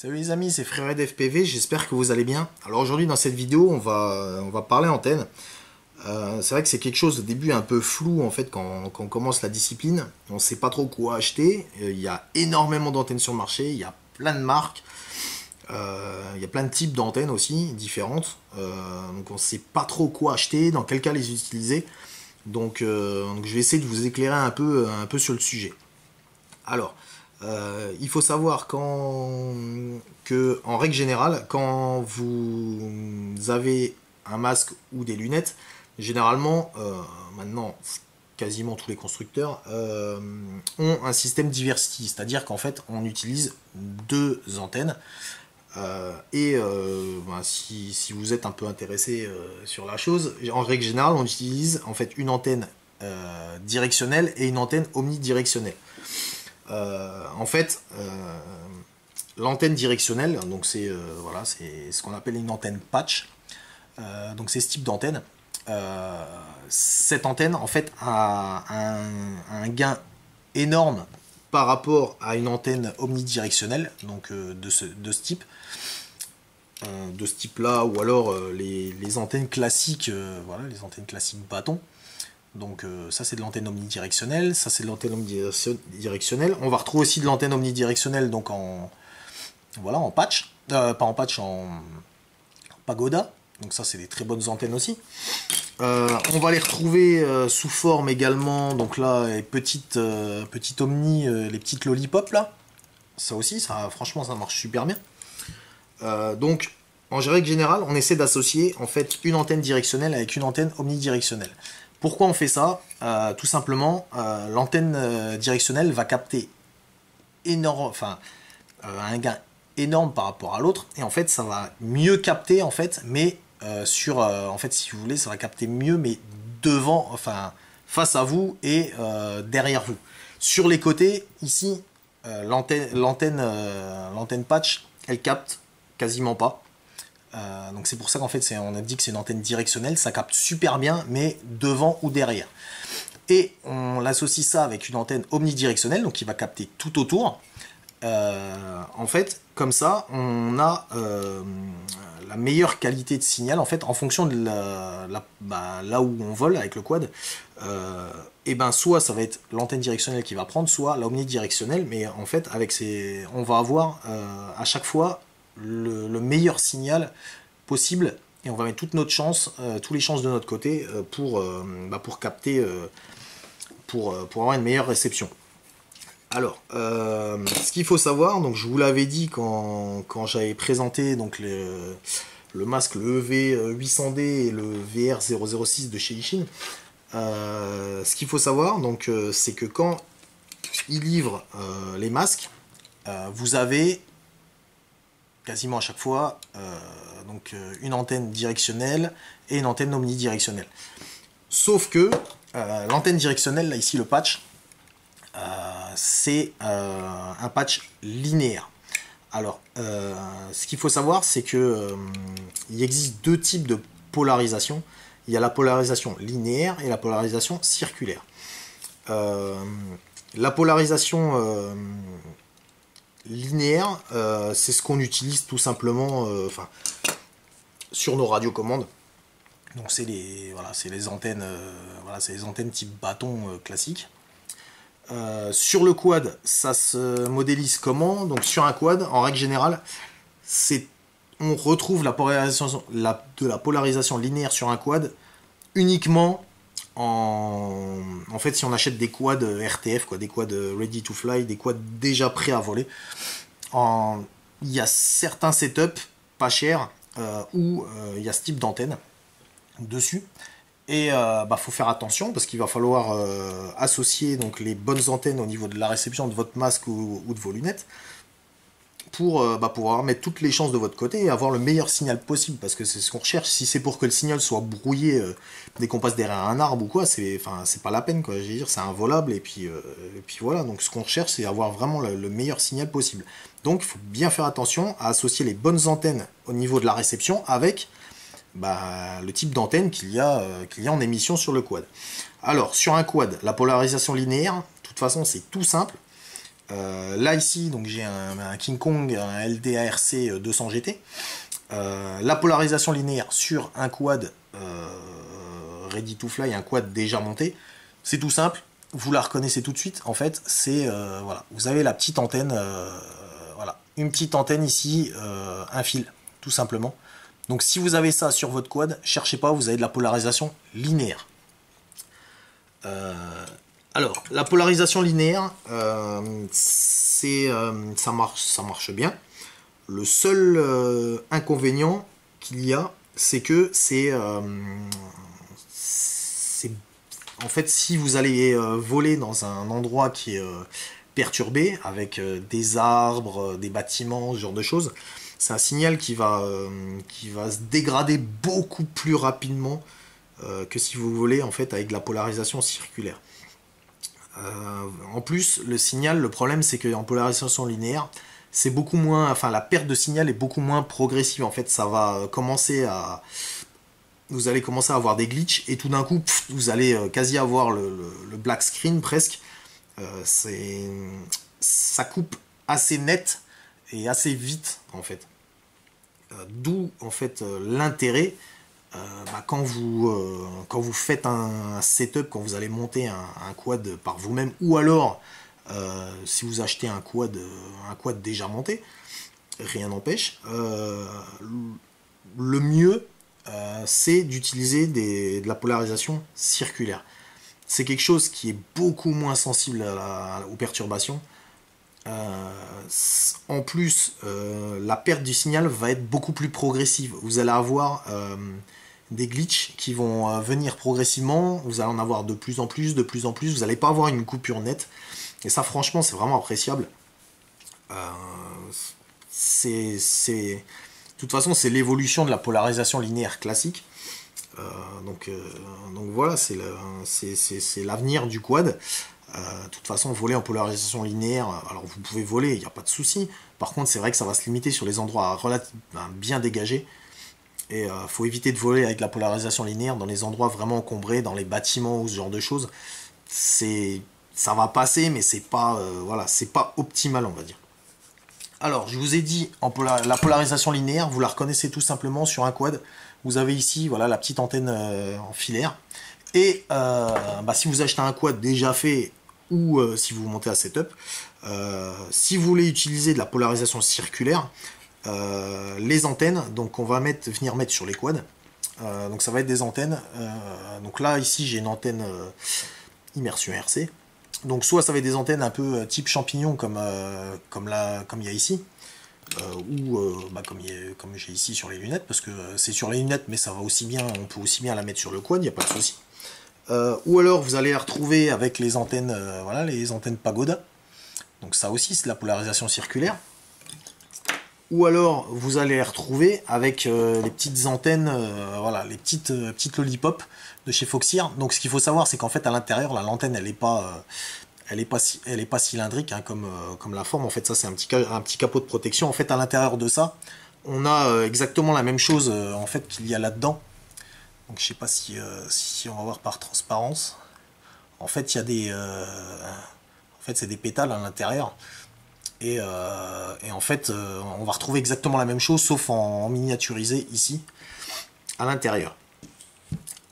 Salut les amis, c'est Fréred FPV, j'espère que vous allez bien. Alors aujourd'hui dans cette vidéo on va parler antenne. C'est vrai que c'est quelque chose au début un peu flou en fait quand on commence la discipline. On ne sait pas trop quoi acheter, il y a énormément d'antennes sur le marché, il y a plein de marques. Il y a plein de types d'antennes aussi, différentes. Donc on ne sait pas trop quoi acheter, dans quel cas les utiliser. Donc je vais essayer de vous éclairer un peu sur le sujet. Alors, il faut savoir que, en règle générale, quand vous avez un masque ou des lunettes, généralement, maintenant, quasiment tous les constructeurs ont un système diversity, c'est-à-dire qu'en fait, on utilise deux antennes. Si vous êtes un peu intéressé sur la chose, en règle générale, on utilise en fait une antenne directionnelle et une antenne omnidirectionnelle. L'antenne directionnelle, donc c'est voilà, c'est ce qu'on appelle une antenne patch. Donc c'est ce type d'antenne. Cette antenne en fait a un gain énorme par rapport à une antenne omnidirectionnelle, donc de ce type. De ce type là, ou alors les antennes classiques, voilà, les antennes classiques bâton. Donc ça c'est de l'antenne omnidirectionnelle, ça c'est de l'antenne omnidirectionnelle. On va retrouver aussi de l'antenne omnidirectionnelle donc en patch, pas en patch, en pagoda. Donc ça c'est des très bonnes antennes aussi. On va les retrouver sous forme également, donc là les petites omni, les petites lollipops là. Ça aussi, ça franchement ça marche super bien. Donc en règle générale, on essaie d'associer en fait une antenne directionnelle avec une antenne omnidirectionnelle. Pourquoi on fait ça? Tout simplement, l'antenne directionnelle va capter un gain énorme par rapport à l'autre, et en fait ça va mieux capter en fait, mais en fait si vous voulez, ça va capter mieux, mais devant, enfin face à vous et derrière vous. Sur les côtés, ici, l'antenne patch, elle capte quasiment pas. Donc c'est pour ça qu'en fait on a dit que c'est une antenne directionnelle, ça capte super bien mais devant ou derrière. Et on l'associe ça avec une antenne omnidirectionnelle, donc qui va capter tout autour. En fait comme ça on a la meilleure qualité de signal en fait en fonction de là où on vole avec le quad. Et ben soit ça va être l'antenne directionnelle qui va prendre, soit l'omnidirectionnelle, mais en fait on va avoir à chaque fois le meilleur signal possible, et on va mettre toute notre chance, tous les chances de notre côté pour capter, pour avoir une meilleure réception. Alors, ce qu'il faut savoir, donc je vous l'avais dit quand j'avais présenté donc le masque, le EV800D et le VR006 de chez Ishin, ce qu'il faut savoir, donc c'est que quand ils livrent les masques, vous avez quasiment à chaque fois une antenne directionnelle et une antenne omnidirectionnelle. Sauf que l'antenne directionnelle, là ici le patch, c'est un patch linéaire. Alors, ce qu'il faut savoir, c'est que il existe deux types de polarisation. Il y a la polarisation linéaire et la polarisation circulaire. La polarisation linéaire, c'est ce qu'on utilise tout simplement sur nos radiocommandes. Donc c'est les antennes, c'est les antennes type bâton classique. Sur le quad, ça se modélise comment? Donc sur un quad, en règle générale, on retrouve la polarisation linéaire sur un quad uniquement en fait si on achète des quads RTF, des quads ready to fly, des quads déjà prêts à voler. Il y a certains setups pas chers où il y a ce type d'antenne dessus, et faut faire attention parce qu'il va falloir associer donc les bonnes antennes au niveau de la réception de votre masque ou de vos lunettes pour pouvoir mettre toutes les chances de votre côté et avoir le meilleur signal possible, parce que c'est ce qu'on recherche. Si c'est pour que le signal soit brouillé dès qu'on passe derrière un arbre ou quoi, c'est pas la peine, quoi. Je veux dire, c'est involable, et puis voilà. Donc ce qu'on recherche, c'est avoir vraiment le meilleur signal possible. Donc il faut bien faire attention à associer les bonnes antennes au niveau de la réception avec le type d'antenne qu'il y a en émission sur le quad. Alors sur un quad, la polarisation linéaire, de toute façon c'est tout simple. Là ici, donc j'ai un King Kong, un LDARC 200 GT. La polarisation linéaire sur un quad ready to fly, un quad déjà monté, c'est tout simple. Vous la reconnaissez tout de suite. En fait, c'est voilà, vous avez la petite antenne, voilà, une petite antenne ici, un fil, tout simplement. Donc si vous avez ça sur votre quad, cherchez pas, vous avez de la polarisation linéaire. Alors, la polarisation linéaire, ça marche bien. Le seul inconvénient qu'il y a, c'est que en fait, si vous allez voler dans un endroit qui est perturbé, avec des arbres, des bâtiments, ce genre de choses, c'est un signal qui va se dégrader beaucoup plus rapidement que si vous volez en fait avec de la polarisation circulaire. En plus, le signal, le problème c'est qu'en polarisation linéaire, c'est beaucoup moins, enfin la perte de signal est beaucoup moins progressive. En fait, ça va commencer à, vous allez commencer à avoir des glitches et tout d'un coup, vous allez quasi avoir le black screen presque. Ça coupe assez net et assez vite en fait. D'où en fait l'intérêt quand vous faites un setup, quand vous allez monter un quad par vous-même, ou alors si vous achetez un quad déjà monté, rien n'empêche. Le mieux, c'est d'utiliser de la polarisation circulaire. C'est quelque chose qui est beaucoup moins sensible aux perturbations. En plus, la perte du signal va être beaucoup plus progressive. Vous allez avoir des glitches qui vont venir progressivement. Vous allez en avoir de plus en plus, de plus en plus. Vous n'allez pas avoir une coupure nette. Et ça, franchement, c'est vraiment appréciable. De toute façon, c'est l'évolution de la polarisation linéaire classique. Donc voilà, c'est l'avenir du quad. De toute façon, voler en polarisation linéaire, alors vous pouvez voler, il n'y a pas de souci. Par contre, c'est vrai que ça va se limiter sur les endroits bien dégagés. Et faut éviter de voler avec la polarisation linéaire dans les endroits vraiment encombrés, dans les bâtiments ou ce genre de choses. Ça va passer, mais c'est pas, voilà, c'est pas optimal, on va dire. Alors, je vous ai dit, la polarisation linéaire, vous la reconnaissez tout simplement sur un quad. Vous avez ici, voilà, la petite antenne en filaire. Et si vous achetez un quad déjà fait, ou si vous montez à setup, si vous voulez utiliser de la polarisation circulaire, les antennes, donc on va venir mettre sur les quads. Donc ça va être des antennes. Donc là, ici, j'ai une antenne immersion RC. Donc soit ça va être des antennes un peu type champignon comme il y a ici, ou comme j'ai ici sur les lunettes, parce que c'est sur les lunettes, mais ça va aussi bien, on peut aussi bien la mettre sur le quad, il n'y a pas de souci. Ou alors vous allez la retrouver avec les antennes, voilà, les antennes Pagoda. Donc ça aussi c'est de la polarisation circulaire. Ou alors vous allez les retrouver avec les petites antennes, voilà, les petites lollipop de chez Foxeer. Donc ce qu'il faut savoir, c'est qu'en fait à l'intérieur, l'antenne elle est pas cylindrique hein, comme la forme. En fait ça c'est un petit capot de protection. En fait à l'intérieur de ça, on a exactement la même chose en fait qu'il y a là-dedans. Donc je sais pas si on va voir par transparence. En fait il y a c'est des pétales à l'intérieur. Et en fait, on va retrouver exactement la même chose, sauf en miniaturisé ici, à l'intérieur.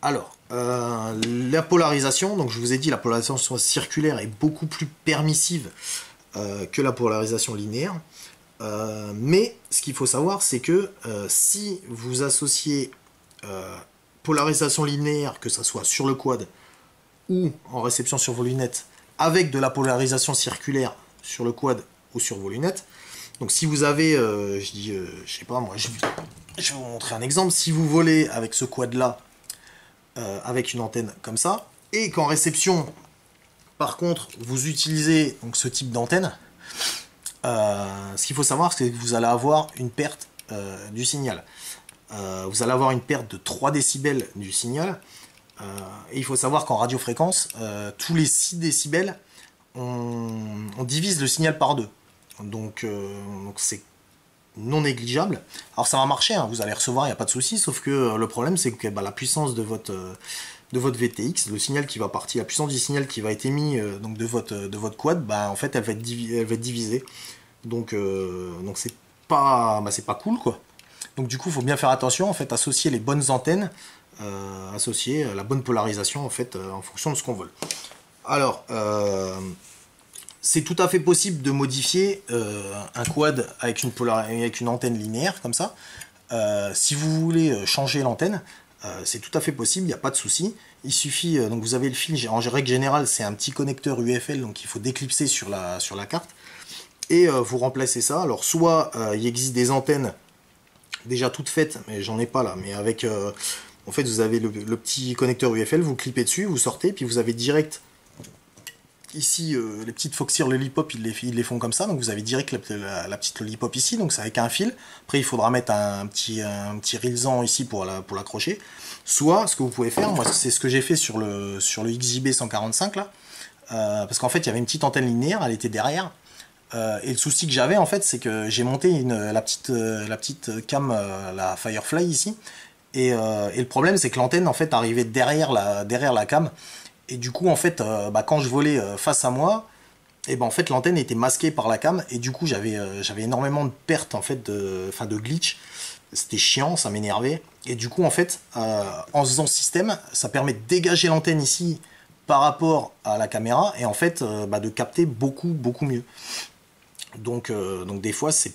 Alors, la polarisation, donc je vous ai dit, la polarisation circulaire est beaucoup plus permissive que la polarisation linéaire. Mais ce qu'il faut savoir, c'est que si vous associez polarisation linéaire, que ce soit sur le quad ou en réception sur vos lunettes, avec de la polarisation circulaire sur le quad ou sur vos lunettes. Donc si vous avez, je sais pas moi, je vais vous montrer un exemple. Si vous volez avec ce quad là, avec une antenne comme ça, et qu'en réception, par contre, vous utilisez donc ce type d'antenne, ce qu'il faut savoir, c'est que vous allez avoir une perte du signal. Vous allez avoir une perte de 3 décibels du signal. Et il faut savoir qu'en radiofréquence, tous les 6 décibels, on divise le signal par 2. Donc c'est non négligeable. Alors ça va marcher, hein, vous allez recevoir, il n'y a pas de souci, sauf que le problème c'est que la puissance de votre votre VTX, le signal qui va partir, la puissance du signal qui va être émis donc de votre quad, bah, en fait elle va être, elle va être divisée. Donc c'est pas cool quoi. Donc du coup il faut bien faire attention, en fait, associer les bonnes antennes, associer la bonne polarisation en fait en fonction de ce qu'on veut. Alors c'est tout à fait possible de modifier un quad avec une antenne linéaire comme ça. Si vous voulez changer l'antenne, c'est tout à fait possible, il n'y a pas de souci. Il suffit, donc vous avez le fil, en règle générale c'est un petit connecteur UFL, donc il faut déclipser sur la carte. Et vous remplacez ça. Alors soit il existe des antennes déjà toutes faites, mais j'en ai pas là, mais avec en fait vous avez le petit connecteur UFL, vous clipez dessus, vous sortez, puis vous avez direct ici les petites Foxeer Lollipop, ils les font comme ça, donc vous avez direct la petite Lollipop ici, donc c'est avec un fil. Après il faudra mettre un petit rilsan ici pour l'accrocher. Soit ce que vous pouvez faire, moi c'est ce que j'ai fait sur le XJB 145 là, parce qu'en fait il y avait une petite antenne linéaire, elle était derrière. Et le souci que j'avais en fait, c'est que j'ai monté la petite cam, la Firefly ici, et le problème c'est que l'antenne en fait arrivait derrière la cam, et du coup en fait quand je volais face à moi, et ben en fait l'antenne était masquée par la cam, et du coup j'avais énormément de pertes en fait de glitch. C'était chiant, ça m'énervait, et du coup en fait en faisant ce système, ça permet de dégager l'antenne ici par rapport à la caméra, et en fait de capter beaucoup mieux. Donc des fois c'est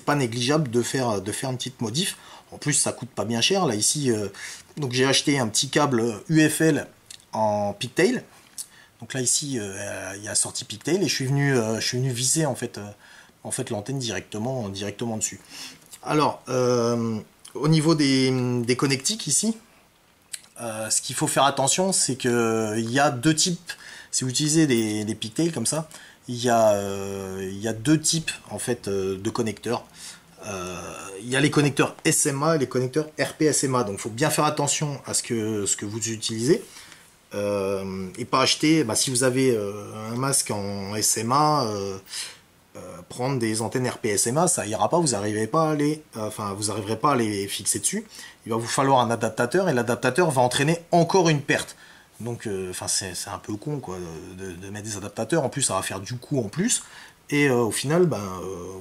pas négligeable de faire une petite modif. En plus ça coûte pas bien cher là ici. Donc j'ai acheté un petit câble UFL en pigtail. Donc là ici il y a sortie pigtail, et je suis venu visser en fait l'antenne directement dessus. Alors au niveau des connectiques ici, ce qu'il faut faire attention, c'est que il y a deux types. Si vous utilisez des pigtails comme ça, il y a deux types en fait de connecteurs. Il y a les connecteurs SMA et les connecteurs RPSMA. Donc il faut bien faire attention à ce que vous utilisez. Et pas acheter, si vous avez un masque en SMA, prendre des antennes RPSMA, ça ira pas, vous n'arriverez pas à les fixer dessus. Il va vous falloir un adaptateur, et l'adaptateur va entraîner encore une perte. Donc c'est un peu con quoi, de mettre des adaptateurs, en plus ça va faire du coût en plus, et au final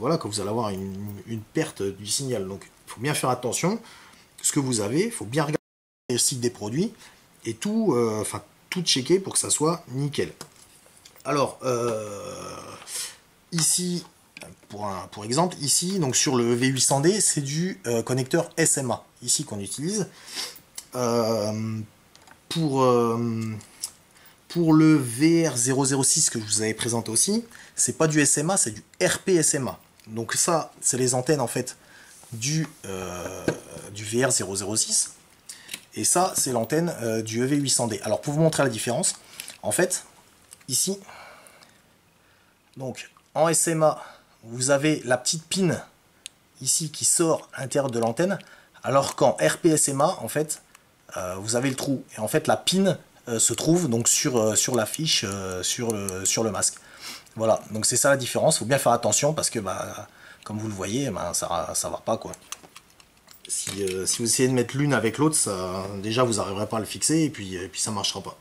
voilà, quand vous allez avoir une perte du signal. Donc il faut bien faire attention ce que vous avez, il faut bien regarder le site des produits, et tout checker pour que ça soit nickel. Alors ici pour exemple, ici donc sur le V800D, c'est du connecteur SMA ici qu'on utilise. Pour le VR006 que je vous avais présenté aussi, c'est pas du SMA, c'est du RPSMA. Donc ça, c'est les antennes en fait du VR006, et ça, c'est l'antenne du EV800D. Alors pour vous montrer la différence, en fait, ici, donc en SMA, vous avez la petite pin ici qui sort à l'intérieur de l'antenne, alors qu'en RPSMA, en fait, vous avez le trou, et en fait la pin se trouve donc sur la fiche, sur le masque. Voilà, donc c'est ça la différence. Il faut bien faire attention, parce que comme vous le voyez, ça va pas quoi. Si vous essayez de mettre l'une avec l'autre, déjà vous n'arriverez pas à le fixer, et puis ça marchera pas.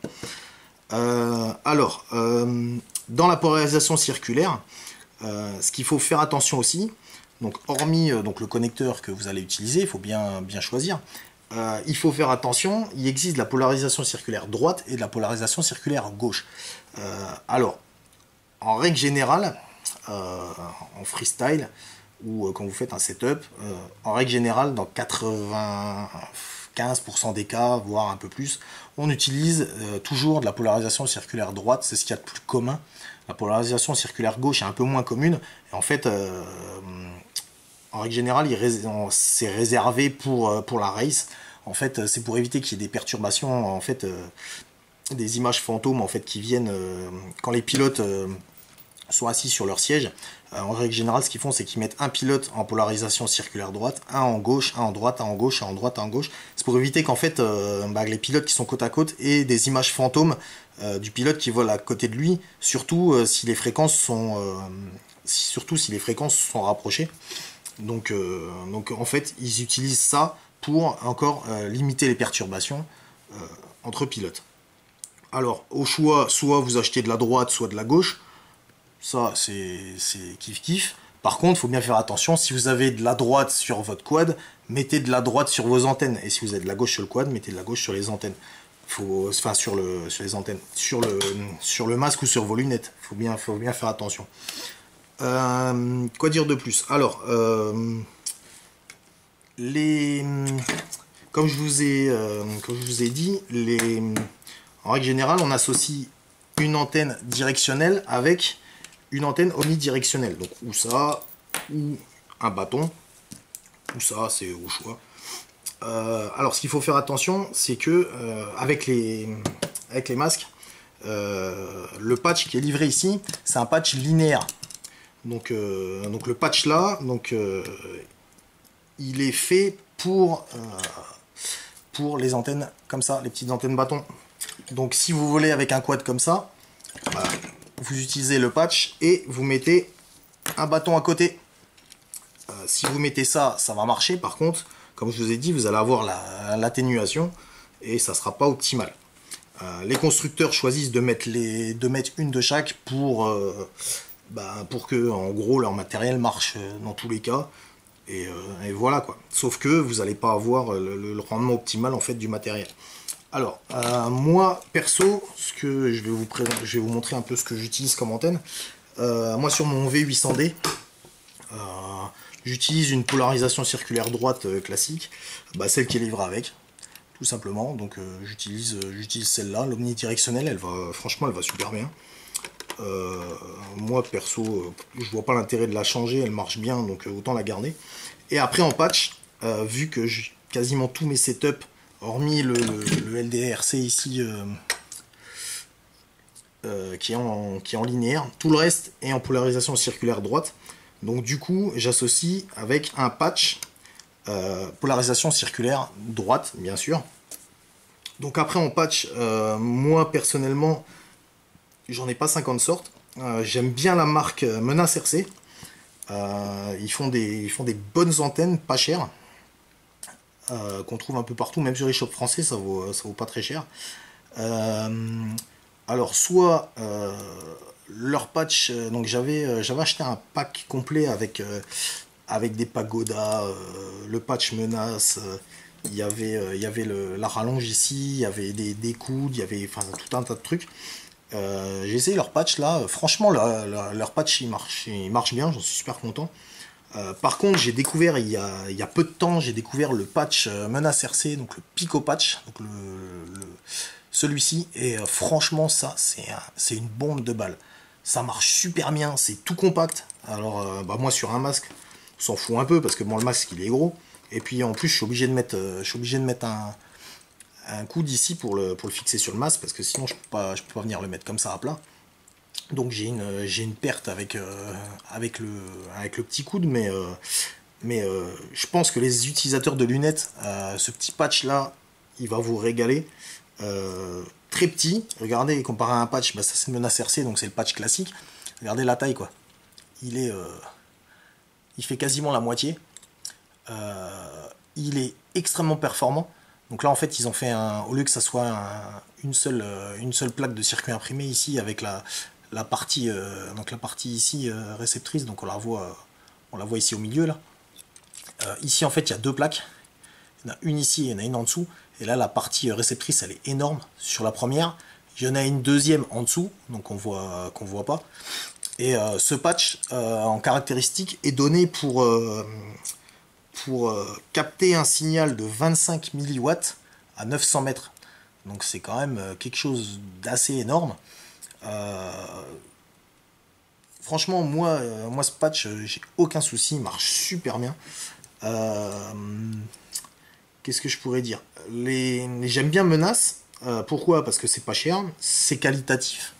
Alors dans la polarisation circulaire, ce qu'il faut faire attention aussi, donc hormis donc le connecteur que vous allez utiliser, il faut bien choisir. Il faut faire attention, il existe de la polarisation circulaire droite et de la polarisation circulaire gauche. Alors, en règle générale, en freestyle, ou quand vous faites un setup, en règle générale, dans 95% des cas, voire un peu plus, on utilise toujours de la polarisation circulaire droite, c'est ce qu'il y a de plus commun. La polarisation circulaire gauche est un peu moins commune, et en fait, en règle générale, c'est réservé pour la race. En fait, c'est pour éviter qu'il y ait des perturbations, en fait, des images fantômes en fait qui viennent quand les pilotes sont assis sur leur siège. En règle générale, ce qu'ils font, c'est qu'ils mettent un pilote en polarisation circulaire droite, un en gauche, un en droite, un en gauche, un en droite, un en gauche. C'est pour éviter qu'en fait, les pilotes qui sont côte à côte aient des images fantômes du pilote qui vole à côté de lui, surtout si les fréquences sont rapprochées. Donc en fait, ils utilisent ça pour encore limiter les perturbations. entre pilotes. Alors, au choix, soit vous achetez de la droite, soit de la gauche. Ça, c'est kiff-kiff. Par contre, il faut bien faire attention. Si vous avez de la droite sur votre quad, mettez de la droite sur vos antennes. Et si vous avez de la gauche sur le quad, mettez de la gauche sur les antennes. Enfin, sur les antennes. Sur le masque ou sur vos lunettes. Faut bien faire attention. Quoi dire de plus? Alors, comme je vous ai dit, en règle générale, on associe une antenne directionnelle avec une antenne omnidirectionnelle. Donc, ou ça, ou un bâton, ou ça, c'est au choix. Alors, ce qu'il faut faire attention, c'est que avec les masques, le patch qui est livré ici, c'est un patch linéaire. Donc le patch là, il est fait pour les antennes comme ça, les petites antennes bâtons. Donc si vous volez avec un quad comme ça, voilà, vous utilisez le patch et vous mettez un bâton à côté. Si vous mettez ça, ça va marcher. Par contre, comme je vous ai dit, vous allez avoir l'atténuation et ça sera pas optimal. Les constructeurs choisissent de mettre une de chaque pour que en gros leur matériel marche dans tous les cas. Et voilà quoi. Sauf que vous n'allez pas avoir le rendement optimal en fait du matériel. Alors, moi, perso, ce que je vais vous montrer un peu ce que j'utilise comme antenne. Moi, sur mon V800D, j'utilise une polarisation circulaire droite classique, celle qui est livrée avec, tout simplement. Donc, j'utilise celle-là, l'omnidirectionnelle. Franchement, elle va super bien. Moi, perso, je vois pas l'intérêt de la changer, elle marche bien, donc autant la garder. Et après, en patch, vu que quasiment tous mes setups, hormis le LDRC ici qui est en linéaire, tout le reste est en polarisation circulaire droite. Donc du coup j'associe avec un patch polarisation circulaire droite bien sûr. Donc après en patch, moi personnellement j'en ai pas 50 sortes. J'aime bien la marque Menace RC. Ils font des bonnes antennes pas chères. Qu'on trouve un peu partout, même sur les shops français, ça vaut pas très cher. Alors, soit leur patch, donc j'avais acheté un pack complet avec des pagodas, le patch Menace, il y avait la rallonge ici, il y avait des coudes, il y avait tout un tas de trucs. J'ai essayé leur patch là, franchement leur patch il marche bien, j'en suis super content. Par contre, j'ai découvert il y a peu de temps, j'ai découvert le patch Menace RC, donc le Pico patch, donc celui-ci, et franchement, ça, c'est une bombe de balle. Ça marche super bien, c'est tout compact. Alors, moi, sur un masque, on s'en fout un peu, parce que bon, le masque, il est gros. Et puis, en plus, je suis obligé de mettre un coude ici pour le fixer sur le masque, parce que sinon, je peux pas venir le mettre comme ça à plat. Donc j'ai une perte avec le petit coude, mais je pense que les utilisateurs de lunettes, ce petit patch là, il va vous régaler. Très petit, regardez, comparé à un patch, ça c'est le Menace RC, donc c'est le patch classique. Regardez la taille quoi. Il fait quasiment la moitié. Il est extrêmement performant. Donc là en fait ils ont fait au lieu que ça soit une seule plaque de circuit imprimé ici avec la partie ici réceptrice, donc on la voit ici au milieu là. Ici en fait il y a deux plaques, il y en a une ici et il y en a une en dessous, et là la partie réceptrice elle est énorme sur la première, il y en a une deuxième en dessous, donc qu'on voit pas, et ce patch en caractéristique est donné pour capter un signal de 25 milliwatts à 900 mètres, donc c'est quand même quelque chose d'assez énorme. Franchement, moi ce patch, j'ai aucun souci, il marche super bien. Qu'est-ce que je pourrais dire? J'aime bien Menace. Pourquoi? Parce que c'est pas cher, c'est qualitatif.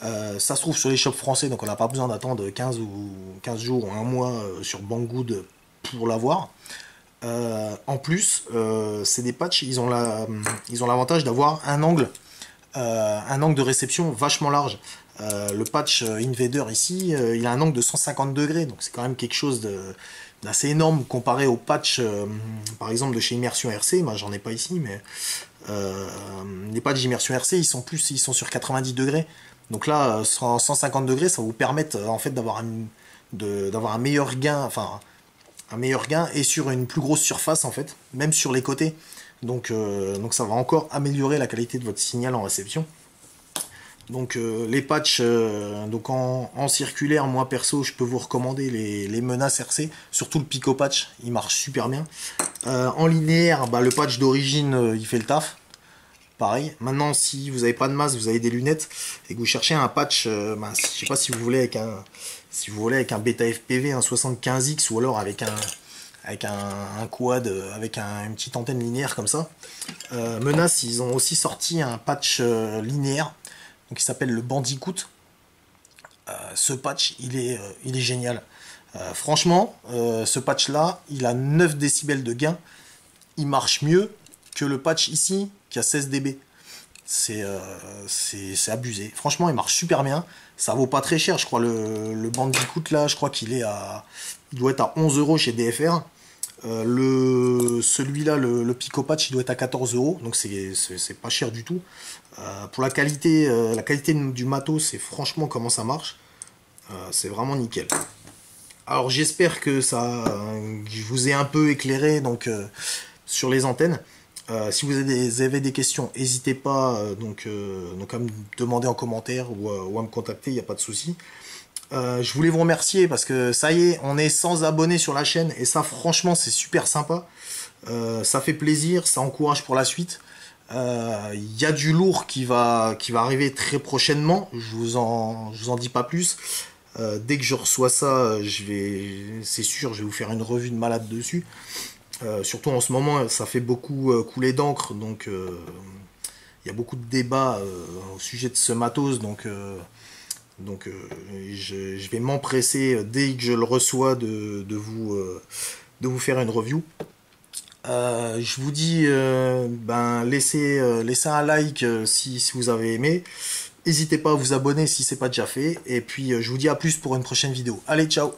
Ça se trouve sur les shops français, donc on n'a pas besoin d'attendre 15 jours ou un mois sur Banggood pour l'avoir. En plus, c'est des patchs, ils ont l'avantage d'avoir un angle de réception vachement large. Le patch Invader ici, il a un angle de 150 degrés, donc c'est quand même quelque chose d'assez énorme comparé aux patchs, par exemple, de chez Immersion RC. Moi, j'en ai pas ici, mais les patchs d'Immersion RC, ils sont sur 90 degrés. Donc là, 150 degrés, ça va vous permettre en fait d'avoir un meilleur gain, enfin un meilleur gain et sur une plus grosse surface en fait, même sur les côtés. Donc ça va encore améliorer la qualité de votre signal en réception. Donc les patchs donc en circulaire, moi perso, je peux vous recommander les menaces RC, surtout le Pico patch, il marche super bien. En linéaire, bah, le patch d'origine, il fait le taf. Pareil. Maintenant, si vous n'avez pas de masque, vous avez des lunettes et que vous cherchez un patch, bah, je sais pas si vous voulez avec un Beta FPV, un 75X ou alors avec un quad, avec une petite antenne linéaire comme ça. Menace, ils ont aussi sorti un patch linéaire donc qui s'appelle le Bandicoot. Ce patch, il est génial. Franchement, ce patch là, il a 9 décibels de gain. Il marche mieux que le patch ici qui a 16 dB. C'est abusé. Franchement, il marche super bien. Ça vaut pas très cher, je crois. Le Bandicoot là, je crois il doit être à 11 € chez DFR. Celui-là, le Pico Patch, il doit être à 14 €. Donc c'est pas cher du tout. Pour la qualité du matos, c'est franchement comment ça marche. C'est vraiment nickel. Alors j'espère que je vous ai un peu éclairé donc sur les antennes. Si vous avez des questions, n'hésitez pas donc à me demander en commentaire ou à me contacter, il n'y a pas de souci. Je voulais vous remercier parce que ça y est, on est 100 abonnés sur la chaîne et ça franchement c'est super sympa. Ça fait plaisir, ça encourage pour la suite. Il y a du lourd qui va arriver très prochainement, je vous en dis pas plus. Dès que je reçois ça, c'est sûr, je vais vous faire une revue de malade dessus. Surtout en ce moment, ça fait beaucoup couler d'encre, donc il y a beaucoup de débats au sujet de ce matos, donc je vais m'empresser dès que je le reçois de vous faire une review. Je vous dis, laissez un like si vous avez aimé. N'hésitez pas à vous abonner si c'est pas déjà fait. Et puis je vous dis à plus pour une prochaine vidéo. Allez, ciao!